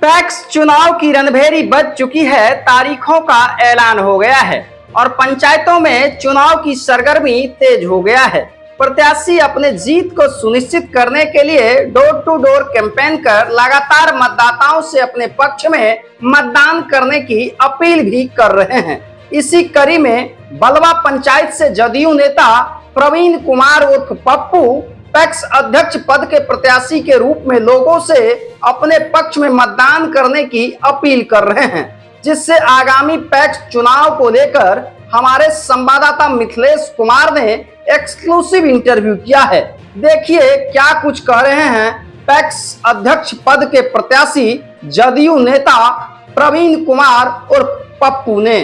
PACS चुनाव की रणभेरी बज चुकी है, तारीखों का ऐलान हो गया है और पंचायतों में चुनाव की सरगर्मी तेज हो गया है। प्रत्याशी अपने जीत को सुनिश्चित करने के लिए डोर टू डोर कैंपेन कर लगातार मतदाताओं से अपने पक्ष में मतदान करने की अपील भी कर रहे हैं। इसी कड़ी में बलवा पंचायत से जदयू नेता प्रवीण कुमार उर्फ पप्पू पैक्स अध्यक्ष पद के प्रत्याशी के रूप में लोगों से अपने पक्ष में मतदान करने की अपील कर रहे हैं, जिससे आगामी पैक्स चुनाव को लेकर हमारे संवाददाता मिथिलेश कुमार ने एक्सक्लूसिव इंटरव्यू किया है। देखिए क्या कुछ कह रहे हैं पैक्स अध्यक्ष पद के प्रत्याशी जदयू नेता प्रवीण कुमार और पप्पू ने।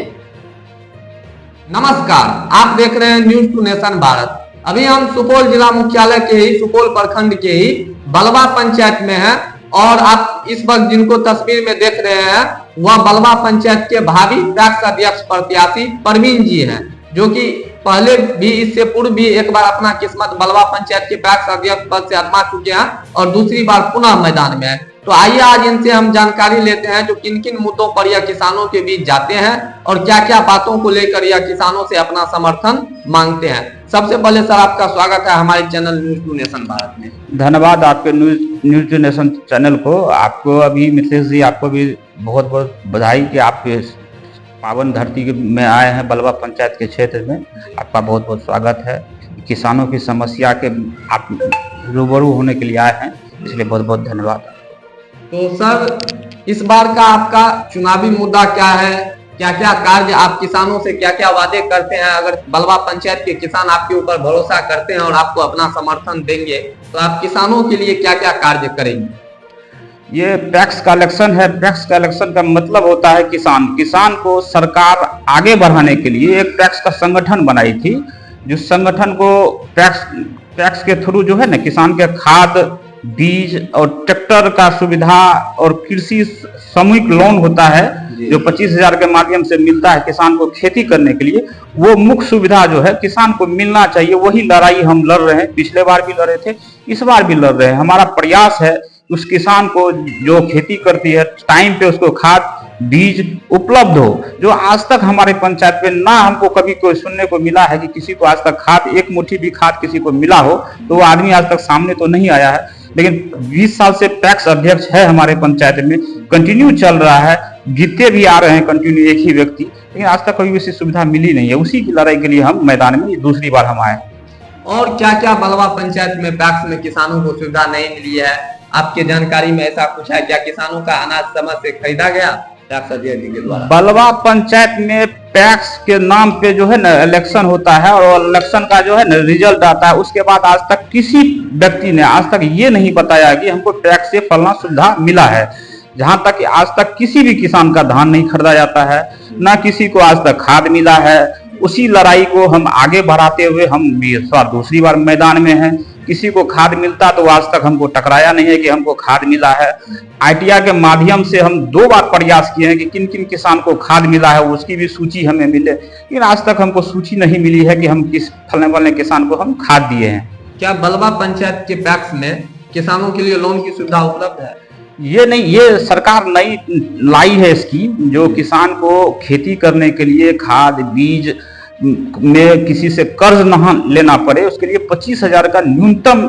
नमस्कार, आप देख रहे हैं न्यूज टू नेशन भारत। अभी हम सुपौल जिला मुख्यालय के ही सुपौल प्रखंड के ही बलवा पंचायत में हैं और आप इस वक्त जिनको तस्वीर में देख रहे हैं वह बलवा पंचायत के भावी पैक्स अध्यक्ष प्रत्याशी प्रवीण जी हैं, जो कि पहले भी इससे पूर्व भी एक बार अपना किस्मत बलवा पंचायत के पैक्स अध्यक्ष पद से आजमा चुके हैं और दूसरी बार पुनः मैदान में है। तो आइए आज इनसे हम जानकारी लेते हैं जो किन किन मुद्दों पर यह किसानों के बीच जाते हैं और क्या क्या बातों को लेकर यह किसानों से अपना समर्थन मांगते हैं। सबसे पहले सर, आपका स्वागत है हमारे channel News to Nation Bharat में। धन्यवाद आपके न्यूज टू नेशन चैनल को। आपको अभी मिथिलेश जी, आपको भी बहुत बहुत बधाई कि आप पावन धरती में आए हैं बलवा पंचायत के क्षेत्र में। आपका बहुत बहुत स्वागत है। किसानों की समस्या के आप रूबरू होने के लिए आए हैं, इसलिए बहुत बहुत धन्यवाद। तो सर, इस बार का आपका चुनावी मुद्दा क्या है? क्या क्या कार्य आप किसानों से क्या क्या वादे करते हैं? अगर बलवा पंचायत के किसान आपके ऊपर भरोसा करते हैं और आपको अपना समर्थन देंगे तो आप किसानों के लिए क्या क्या कार्य करेंगे? ये पैक्स का इलेक्शन है। पैक्स का इलेक्शन का मतलब होता है किसान को सरकार आगे बढ़ाने के लिए एक पैक्स का संगठन बनाई थी, जिस संगठन को पैक्स के थ्रू जो है ना किसान के खाद, बीज और ट्रैक्टर का सुविधा और कृषि सामूहिक लोन होता है जो 25,000 के माध्यम से मिलता है किसान को खेती करने के लिए। वो मुख्य सुविधा जो है किसान को मिलना चाहिए, वही लड़ाई हम लड़ रहे हैं। पिछले बार भी लड़े थे, इस बार भी लड़ रहे हैं। हमारा प्रयास है उस किसान को जो खेती करती है टाइम पे उसको खाद बीज उपलब्ध हो, जो आज तक हमारे पंचायत में ना हमको कभी कोई सुनने को मिला है कि किसी को आज तक खाद, एक मुट्ठी भी खाद किसी को मिला हो, तो वो आदमी आज तक सामने तो नहीं आया है। लेकिन 20 साल से पैक्स अध्यक्ष है हमारे पंचायत में, कंटिन्यू चल रहा है, जीतते भी आ रहे हैं कंटिन्यू एक ही व्यक्ति, लेकिन आज तक कोई ऐसी सुविधा मिली नहीं है। उसी की लड़ाई के लिए हम मैदान में दूसरी बार हम आए। और क्या क्या बलवा पंचायत में पैक्स में किसानों को सुविधा नहीं मिली है? आपके जानकारी में ऐसा कुछ है? क्या किसानों का अनाज समय से खरीदा गया पैक्स अध्यक्ष के द्वारा? बलवा पंचायत में पैक्स के नाम पे जो है ना इलेक्शन होता है और इलेक्शन का जो है ना रिजल्ट आता है, उसके बाद आज तक किसी व्यक्ति ने आज तक ये नहीं बताया कि हमको पैक्स से फलना सुविधा मिला है। जहां तक आज तक किसी भी किसान का धान नहीं खरीदा जाता है, ना किसी को आज तक खाद मिला है। उसी लड़ाई को हम आगे बढ़ाते हुए हम दूसरी बार मैदान में हैं। किसी को खाद मिलता तो आज तक हमको टकराया नहीं है कि हमको खाद मिला है। आईटीआई के माध्यम से हम 2 बार प्रयास किए हैं कि किन किन किसान को खाद मिला है, उसकी भी सूची हमें मिले, लेकिन आज तक हमको सूची नहीं मिली है कि हम किस फलने वाले किसान को हम खाद दिए हैं। क्या बलवा पंचायत के पैक्स में किसानों के लिए लोन की सुविधा उपलब्ध है? ये नहीं, ये सरकार नई लाई है स्कीम, जो किसान को खेती करने के लिए खाद बीज में किसी से कर्ज न लेना पड़े, उसके लिए 25,000 का न्यूनतम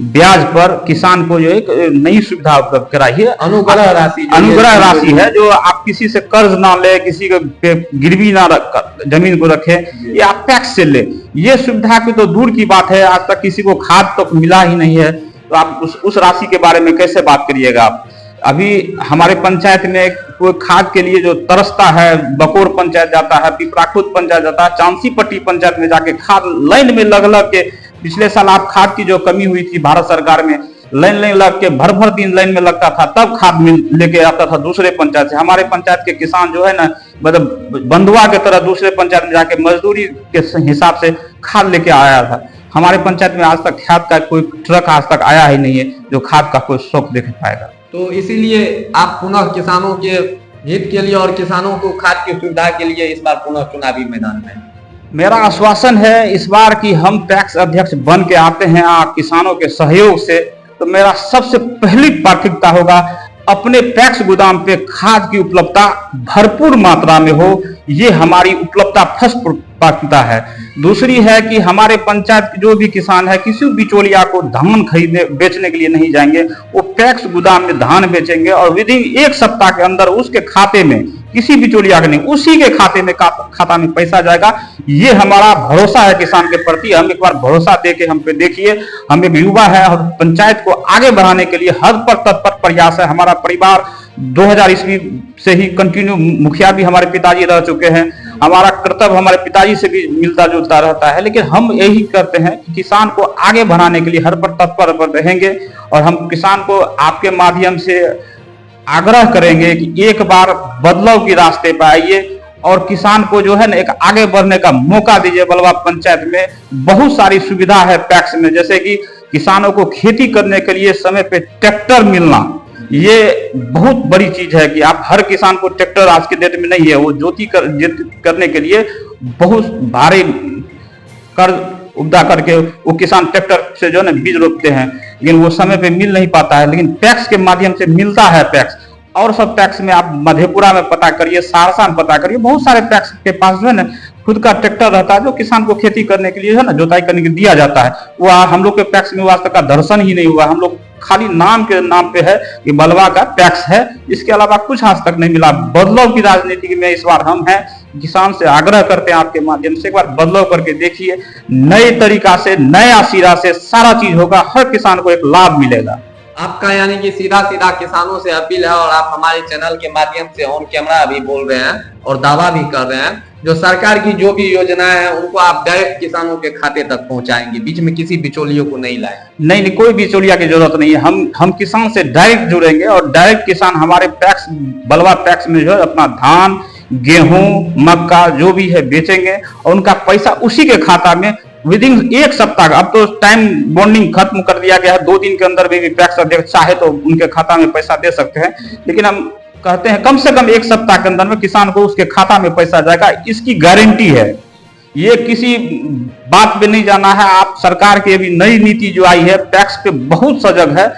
ब्याज पर किसान को जो एक नई सुविधा उपलब्ध कराई है। अनुग्रह राशि है, जो आप किसी से कर्ज ना ले, किसी के गिरवी ना रख जमीन को रखे, ये आप पैक्स से ले। ये सुविधा की तो दूर की बात है, आज तक किसी को खाद तो मिला ही नहीं है, तो आप उस राशि के बारे में कैसे बात करिएगा आप? अभी हमारे पंचायत में कोई खाद के लिए जो तरसता है, बकोर पंचायत जाता है, पिपराखुद पंचायत जाता है, चांसी पट्टी पंचायत में जाके खाद लाइन में लग के, पिछले साल आप खाद की जो कमी हुई थी भारत सरकार में, लाइन लग के भर दिन लाइन में लगता था, तब खाद लेके आता था दूसरे पंचायत से। हमारे पंचायत के किसान जो है ना, मतलब बंधुआ के तरह दूसरे पंचायत में जाके मजदूरी के हिसाब से खाद लेके आया था। हमारे पंचायत में आज तक खाद का कोई ट्रक आज तक आया ही नहीं है जो खाद का कोई शौक देख पाएगा। तो इसीलिए आप पुनः किसानों के हित के लिए और किसानों को खाद की सुविधा के लिए इस बार पुनः चुनावी मैदान में। मेरा आश्वासन है इस बार कि हम पैक्स अध्यक्ष बन के आते हैं किसानों के सहयोग से, तो मेरा सबसे पहली प्राथमिकता होगा अपने पैक्स गोदाम पे खाद की उपलब्धता भरपूर मात्रा में हो, ये हमारी उपलब्धता फर्स्ट प्राथमिकता है। दूसरी है कि हमारे पंचायत के जो भी किसान है किसी बिचौलिया को धान खरीदने बेचने के लिए नहीं जाएंगे, वो पैक्स गोदाम में धान बेचेंगे और विधि 1 सप्ताह के अंदर उसके खाते में, किसी बिचौलिया के नहीं, उसी के खाते में खाता में पैसा जाएगा। ये हमारा भरोसा है किसान के प्रति। हम एक बार भरोसा दे के हम पे देखिए, हम एक युवा है और पंचायत को आगे बढ़ाने के लिए हर पर तत्पर प्रयास है। हमारा परिवार 2000 ईस्वी से ही कंटिन्यू मुखिया भी हमारे पिताजी रह चुके हैं। हमारा कर्तव्य हमारे पिताजी से भी मिलता जुलता रहता है, लेकिन हम यही करते हैं कि किसान को आगे बढ़ाने के लिए हर पर तत्पर रहेंगे और हम किसान को आपके माध्यम से आग्रह करेंगे कि एक बार बदलाव के रास्ते पर आइए और किसान को जो है ना एक आगे बढ़ने का मौका दीजिए। बलवा पंचायत में बहुत सारी सुविधा है पैक्स में, जैसे कि किसानों को खेती करने के लिए समय पे ट्रैक्टर मिलना, ये बहुत बड़ी चीज है कि आप हर किसान को ट्रैक्टर आज के डेट में नहीं है। वो जोती करने के लिए बहुत भारी कर्ज उपदा करके वो किसान ट्रैक्टर से जो है ना बीज रोपते हैं, लेकिन वो समय पे मिल नहीं पाता है। लेकिन पैक्स के माध्यम से मिलता है पैक्स। और सब पैक्स में आप मधेपुरा में पता करिए, सहरसा में पता करिए, बहुत सारे पैक्स के पास जो है ना खुद का ट्रैक्टर रहता है जो किसान को खेती करने के लिए है ना जुताई करने के लिए दिया जाता है। वो हम लोग के पैक्स में आज तक का दर्शन ही नहीं हुआ। हम लोग खाली नाम के नाम पे है कि बलवा का पैक्स है, इसके अलावा कुछ आज तक नहीं मिला। बदलाव की राजनीति में इस बार हम हैं, किसान से आग्रह करते हैं आपके माध्यम से एक बार बदलाव करके देखिए। नए तरीका से, नया सिरा से सारा चीज होगा, हर किसान को एक लाभ मिलेगा। आपका यानी कि सीधा सीधा किसानों से अपील है और आप हमारे चैनल के माध्यम से ऑन कैमरा भी बोल रहे हैं और दावा भी कर रहे हैं, जो सरकार की जो भी योजनाएं हैं उनको आप डायरेक्ट किसानों के खाते तक पहुंचाएंगे, बीच में किसी बिचौलियों को नहीं लाएंगे। नहीं, कोई बिचौलिया की जरूरत नहीं है। हम किसान से डायरेक्ट जुड़ेंगे और डायरेक्ट किसान हमारे पैक्स, बलवा पैक्स में जो है अपना धान, गेहूं, मक्का जो भी है बेचेंगे और उनका पैसा उसी के खाता में विदिन 1 सप्ताह का, अब तो टाइम बॉन्डिंग खत्म कर दिया गया है, 2 दिन के अंदर भी पैक्स अध्यक्ष चाहे तो उनके खाता में पैसा दे सकते हैं, लेकिन हम कहते हैं कम से कम 1 सप्ताह के अंदर में किसान को उसके खाता में पैसा जाएगा, इसकी गारंटी है। ये किसी बात पे नहीं जाना है। आप सरकार की अभी नई नीति जो आई है पैक्स पे बहुत सजग है,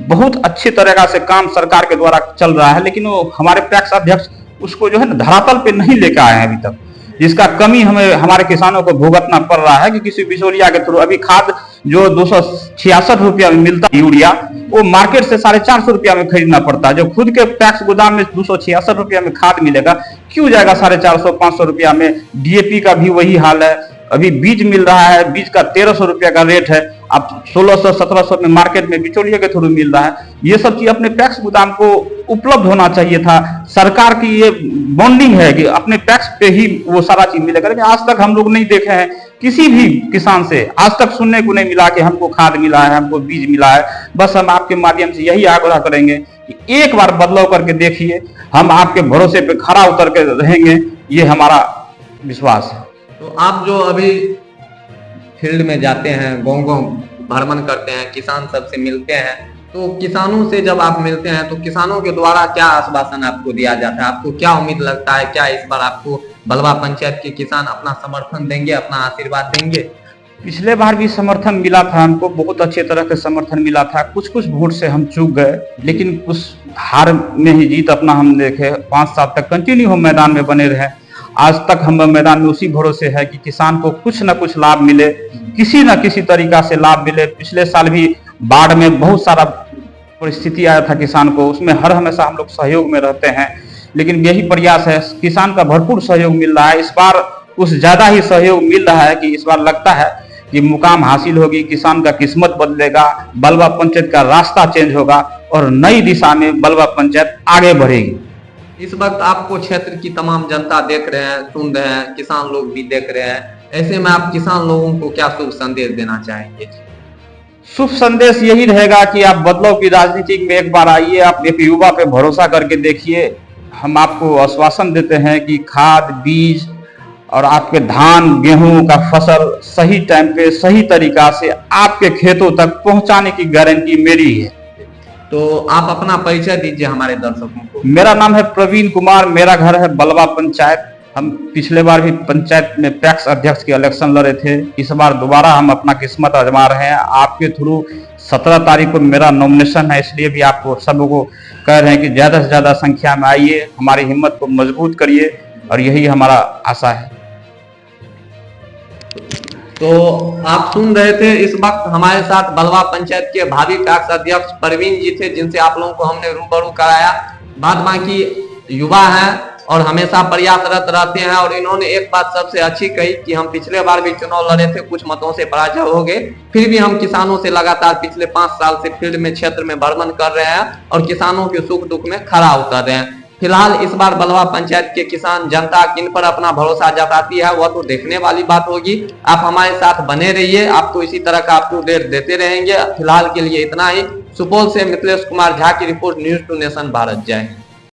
बहुत अच्छी तरीका से काम सरकार के द्वारा चल रहा है, लेकिन वो हमारे पैक्स अध्यक्ष उसको जो है ना धरातल पे नहीं लेकर आए हैं अभी तक, जिसका कमी हमें हमारे किसानों को भुगतना पड़ रहा है कि किसी बिचौलिया के थ्रू। अभी खाद जो 266 रुपया में मिलता है यूरिया, वो मार्केट से 450 रुपया में खरीदना पड़ता है। जो खुद के पैक्स गोदाम में 266 रुपया में खाद मिलेगा, क्यों जाएगा 450-500 रुपया में। डीएपी का भी वही हाल है। अभी बीज मिल रहा है, बीज का 1300 रुपया का रेट है, अब 1600-1700 में मार्केट में बिचौलिया के थ्रू मिल रहा है। ये सब चीज अपने पैक्स गोदाम को उपलब्ध होना चाहिए था। सरकार की ये बॉन्डिंग है कि अपने पैक्स पे ही वो सारा चीज मिलेगा, लेकिन आज तक हम लोग नहीं देखे हैं किसी भी किसान से, आज तक सुनने को नहीं मिला कि हमको खाद मिला है, हमको बीज मिला है। बस हम आपके माध्यम से यही आग्रह करेंगे कि एक बार बदलाव करके देखिए, हम आपके भरोसे पे खरा उतर के रहेंगे, ये हमारा विश्वास है। तो आप जो अभी फील्ड में जाते हैं, गांव-गांव भ्रमण करते हैं, किसान सबसे मिलते हैं, तो किसानों से जब आप मिलते हैं तो किसानों के द्वारा क्या आश्वासन आपको दिया जाता है? आपको क्या उम्मीद लगता है? क्या इस बार आपको बलवा पंचायत के किसान अपना समर्थन देंगे, अपना आशीर्वाद देंगे? पिछले बार भी समर्थन मिला था हमको, बहुत अच्छे तरह का समर्थन मिला था। कुछ वोट से हम चूक गए, लेकिन कुछ हार में ही जीत अपना हम देखे। 5 साल तक कंटिन्यू हम मैदान में बने रहे। आज तक हम मैदान में उसी भरोसे है कि किसान को कुछ न कुछ लाभ मिले, किसी न किसी तरीका से लाभ मिले। पिछले साल भी बाढ़ में बहुत सारा परिस्थिति आया था किसान को, उसमें हर हमेशा हम लोग सहयोग में रहते हैं, लेकिन यही प्रयास है, किसान का भरपूर सहयोग मिल रहा है। इस बार कुछ ज्यादा ही सहयोग मिल रहा है कि इस बार लगता है कि मुकाम हासिल होगी, किसान का किस्मत बदलेगा, बलवा पंचायत का रास्ता चेंज होगा और नई दिशा में बलवा पंचायत आगे बढ़ेगी। इस वक्त आपको क्षेत्र की तमाम जनता देख रहे हैं, सुन रहे हैं, किसान लोग भी देख रहे हैं, ऐसे में आप किसान लोगों को क्या शुभ संदेश देना चाहेंगे? शुभ संदेश यही रहेगा कि आप बदलाव की राजनीति में एक बार आइए, आप एक युवा पे भरोसा करके देखिए। हम आपको आश्वासन देते हैं कि खाद, बीज और आपके धान, गेहूं का फसल सही टाइम पे, सही तरीका से आपके खेतों तक पहुंचाने की गारंटी मेरी है। तो आप अपना परिचय दीजिए हमारे दर्शकों को। मेरा नाम है प्रवीण कुमार, मेरा घर है बलवा पंचायत। हम पिछले बार भी पंचायत में पैक्स अध्यक्ष के इलेक्शन लड़े थे, इस बार दोबारा हम अपना किस्मत आजमा रहे हैं। आपके थ्रू 17 तारीख को मेरा नॉमिनेशन है, इसलिए भी आपको सबको को कह रहे हैं कि ज़्यादा से ज़्यादा संख्या में आइए, हमारी हिम्मत को मजबूत करिए, और यही हमारा आशा है। तो आप सुन रहे थे, इस वक्त हमारे साथ बलवा पंचायत के भावी पैक्स अध्यक्ष प्रवीण जी थे, जिनसे आप लोगों को हमने रूबरू कराया। बाद बाकी युवा हैं और हमेशा प्रयासरत रहते हैं, और इन्होंने एक बात सबसे अच्छी कही कि हम पिछले बार भी चुनाव लड़े थे, कुछ मतों से पराजय हो गए, फिर भी हम किसानों से लगातार पिछले 5 साल से फील्ड में क्षेत्र में भ्रमण कर रहे हैं और किसानों के सुख दुख में खरा उतर रहे हैं। फिलहाल इस बार बलवा पंचायत के किसान जनता किन पर अपना भरोसा जताती है वह तो देखने वाली बात होगी। आप हमारे साथ बने रहिए, आपको इसी तरह का अपडेट देते रहेंगे। फिलहाल के लिए इतना ही। सुपौल से मिथिलेश कुमार झा की रिपोर्ट, न्यूज़ टू नेशन भारत। जय हिंद।